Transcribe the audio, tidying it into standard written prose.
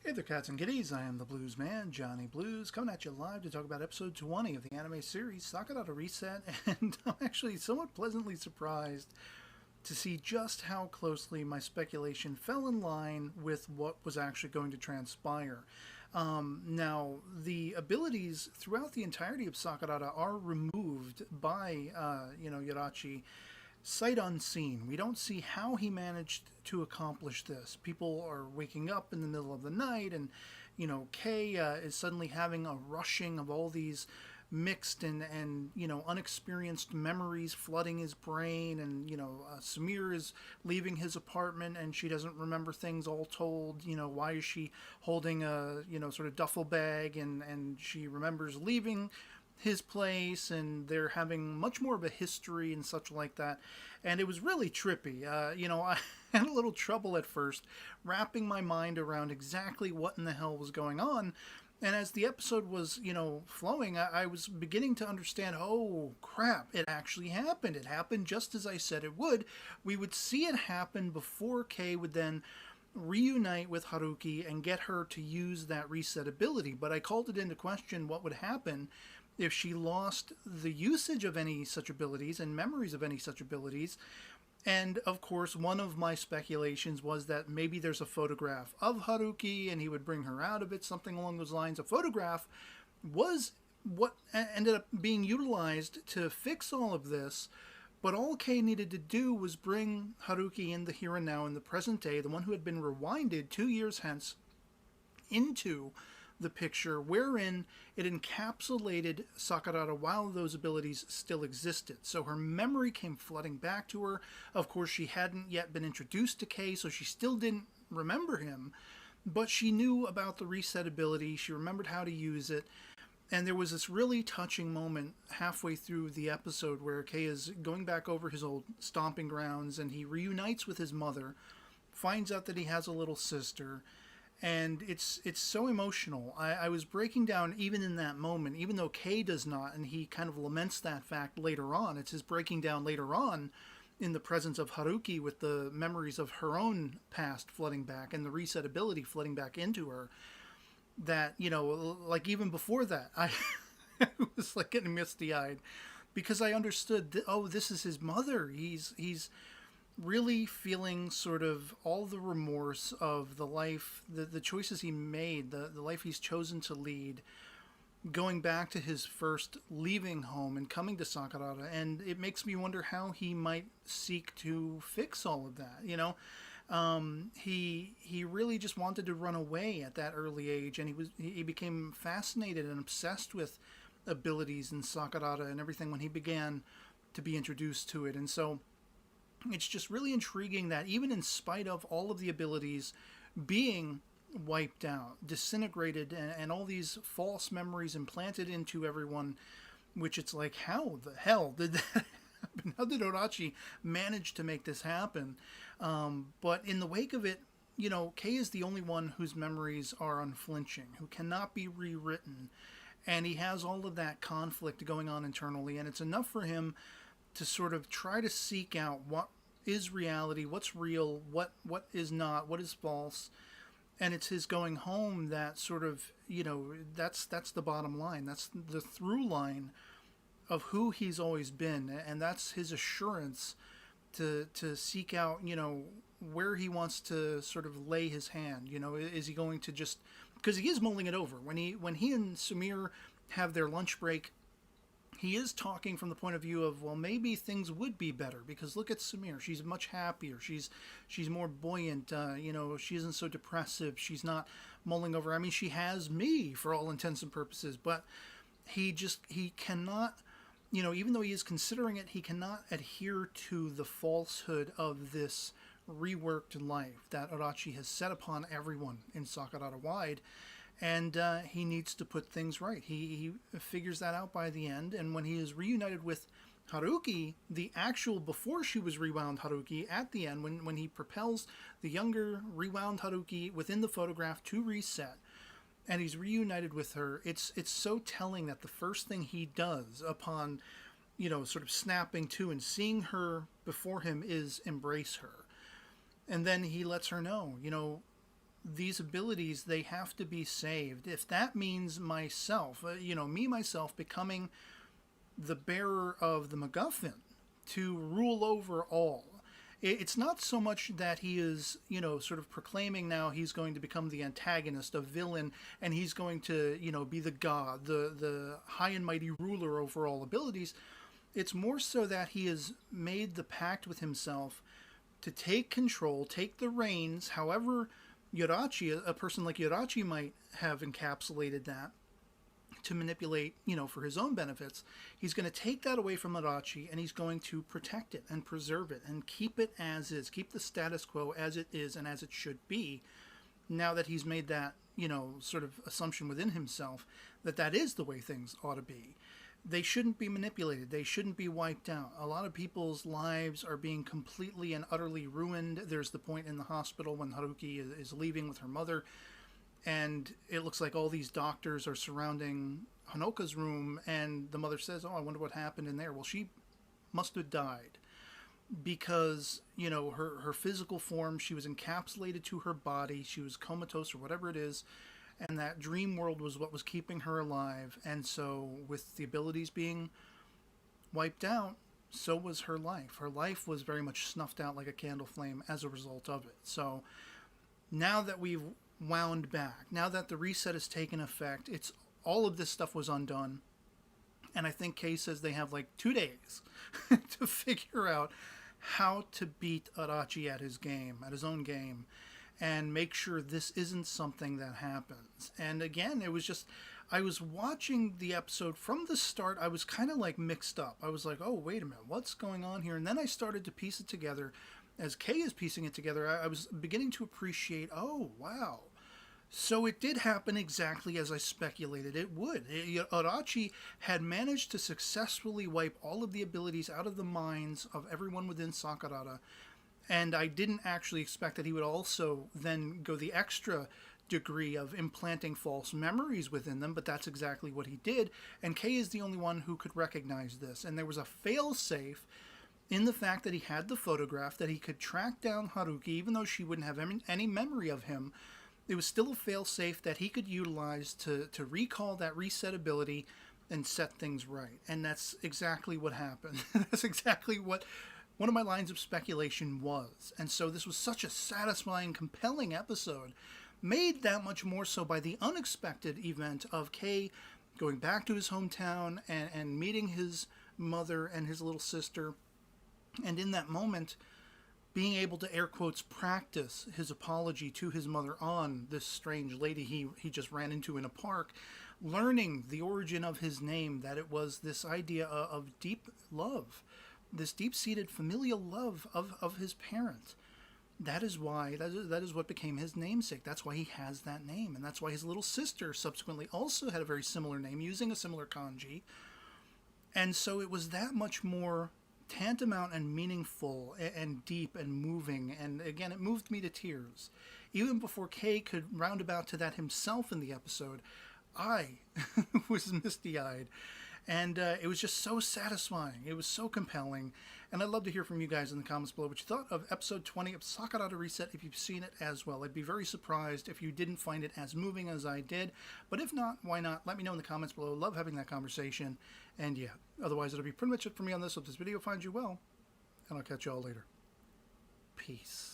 Hey there, cats and kitties. I am the Blues Man, Johnny Blues, coming at you live to talk about episode 20 of the anime series Sakurada Reset. And I'm actually somewhat pleasantly surprised to see just how closely my speculation fell in line with what was actually going to transpire. Now, the abilities throughout the entirety of Sakurada are removed by, Yorachi sight unseen. We don't see how he managed to accomplish this. People are waking up in the middle of the night, and Kei is suddenly having a rushing of all these mixed and unexperienced memories flooding his brain, and Samir is leaving his apartment and she doesn't remember things all told. Why is she holding a sort of duffel bag, and she remembers leaving his place, and they're having much more of a history and such like that. And it was really trippy. I had a little trouble at first wrapping my mind around exactly what in the hell was going on. And as the episode was, flowing, I was beginning to understand, oh, crap, it actually happened. It happened just as I said it would. We would see it happen before Kei would then reunite with Haruki and get her to use that reset ability. But I called it into question what would happen if she lost the usage of any such abilities and memories of any such abilities. And of course, one of my speculations was that maybe there's a photograph of Haruki and he would bring her out of it, something along those lines. A photograph was what ended up being utilized to fix all of this, but all Kei needed to do was bring Haruki in the here and now, in the present day, the one who had been rewinded 2 years hence, into the picture wherein it encapsulated Sakurada while those abilities still existed. So her memory came flooding back to her. Of course, she hadn't yet been introduced to Kei, so she still didn't remember him, but she knew about the reset ability. She remembered how to use it. And there was this really touching moment halfway through the episode where Kei is going back over his old stomping grounds, and he reunites with his mother, finds out that he has a little sister, and it's so emotional. I was breaking down even in that moment, even though Kei does not, and he kind of laments that fact later on. It's his breaking down later on in the presence of Haruki, with the memories of her own past flooding back and the reset ability flooding back into her, that, like even before that, I was like getting misty-eyed because I understood that, oh, this is his mother. He's really feeling sort of all the remorse of the life, the choices he made, the life he's chosen to lead, going back to his first leaving home and coming to Sakurada. And it makes me wonder how he might seek to fix all of that. He really just wanted to run away at that early age, and he became fascinated and obsessed with abilities in Sakurada and everything when he began to be introduced to it. And so it's just really intriguing that even in spite of all of the abilities being wiped out, disintegrated, and all these false memories implanted into everyone, which it's like, how the hell did that happen? How did Orochi manage to make this happen? But in the wake of it, Kei is the only one whose memories are unflinching, who cannot be rewritten. And he has all of that conflict going on internally, and it's enough for him to sort of try to seek out what is reality, what's real, what is not, what is false. And it's his going home that sort of, that's the bottom line. That's the through line of who he's always been. And that's his assurance to seek out, where he wants to sort of lay his hand. Is he going to just, because he is mulling it over. When he and Samir have their lunch break, he is talking from the point of view of, well, maybe things would be better because look at Samir. She's much happier. She's more buoyant. She isn't so depressive. She's not mulling over. I mean, she has me for all intents and purposes, but he cannot, even though he is considering it, he cannot adhere to the falsehood of this reworked life that Orochi has set upon everyone in Sakurada Wide. And he needs to put things right. He figures that out by the end. And when he is reunited with Haruki, the actual before she was rewound Haruki, at the end, when he propels the younger rewound Haruki within the photograph to reset, and he's reunited with her, it's so telling that the first thing he does upon, sort of snapping to and seeing her before him is embrace her. And then he lets her know, these abilities, they have to be saved. If that means myself, me, myself, becoming the bearer of the MacGuffin to rule over all. It's not so much that he is, sort of proclaiming now he's going to become the antagonist, a villain, and he's going to, be the god, the high and mighty ruler over all abilities. It's more so that he has made the pact with himself to take control, take the reins, however Yorachi, a person like Yorachi might have encapsulated that, to manipulate, for his own benefits. He's going to take that away from Yorachi, and he's going to protect it and preserve it and keep it as is, keep the status quo as it is and as it should be, now that he's made that, sort of assumption within himself that that is the way things ought to be. They shouldn't be manipulated. They shouldn't be wiped out. A lot of people's lives are being completely and utterly ruined. There's the point in the hospital when Haruki is leaving with her mother, and it looks like all these doctors are surrounding Hanoka's room, and the mother says, "Oh, I wonder what happened in there." Well, she must have died because, her physical form, she was encapsulated to her body. She was comatose or whatever it is. And that dream world was what was keeping her alive. And so with the abilities being wiped out, so was her life. Her life was very much snuffed out like a candle flame as a result of it. So now that we've wound back, now that the reset has taken effect, it's all of this stuff was undone. And I think Kei says they have like 2 days to figure out how to beat Arachi at his game, at his own game, and make sure this isn't something that happens. And again, it was just, I was watching the episode from the start. I was kind of like mixed up. I was like, oh, wait a minute, what's going on here? And then I started to piece it together. As Kei is piecing it together, I was beginning to appreciate, oh, wow. So it did happen exactly as I speculated it would. Arachi had managed to successfully wipe all of the abilities out of the minds of everyone within Sakurada. And I didn't actually expect that he would also then go the extra degree of implanting false memories within them, but that's exactly what he did. And Kei is the only one who could recognize this. And there was a fail-safe in the fact that he had the photograph, that he could track down Haruki, even though she wouldn't have any memory of him. It was still a fail-safe that he could utilize to recall that reset ability and set things right. And that's exactly what happened. That's exactly what one of my lines of speculation was. And so this was such a satisfying, compelling episode, made that much more so by the unexpected event of Kei going back to his hometown and meeting his mother and his little sister. And in that moment, being able to, air quotes, practice his apology to his mother on this strange lady he just ran into in a park, learning the origin of his name, that it was this idea of deep love, this deep-seated familial love of his parent. That is why, that is what became his namesake. That's why he has that name. And that's why his little sister subsequently also had a very similar name, using a similar kanji. And so it was that much more tantamount and meaningful and deep and moving. And again, it moved me to tears. Even before Kei could roundabout to that himself in the episode, I was misty-eyed. And it was just so satisfying. It was so compelling. And I'd love to hear from you guys in the comments below what you thought of episode 20 of Sakurada Reset, if you've seen it as well. I'd be very surprised if you didn't find it as moving as I did. But if not, why not? Let me know in the comments below. Love having that conversation. And yeah, otherwise it'll be pretty much it for me on this. Hope this video finds you well. And I'll catch you all later. Peace.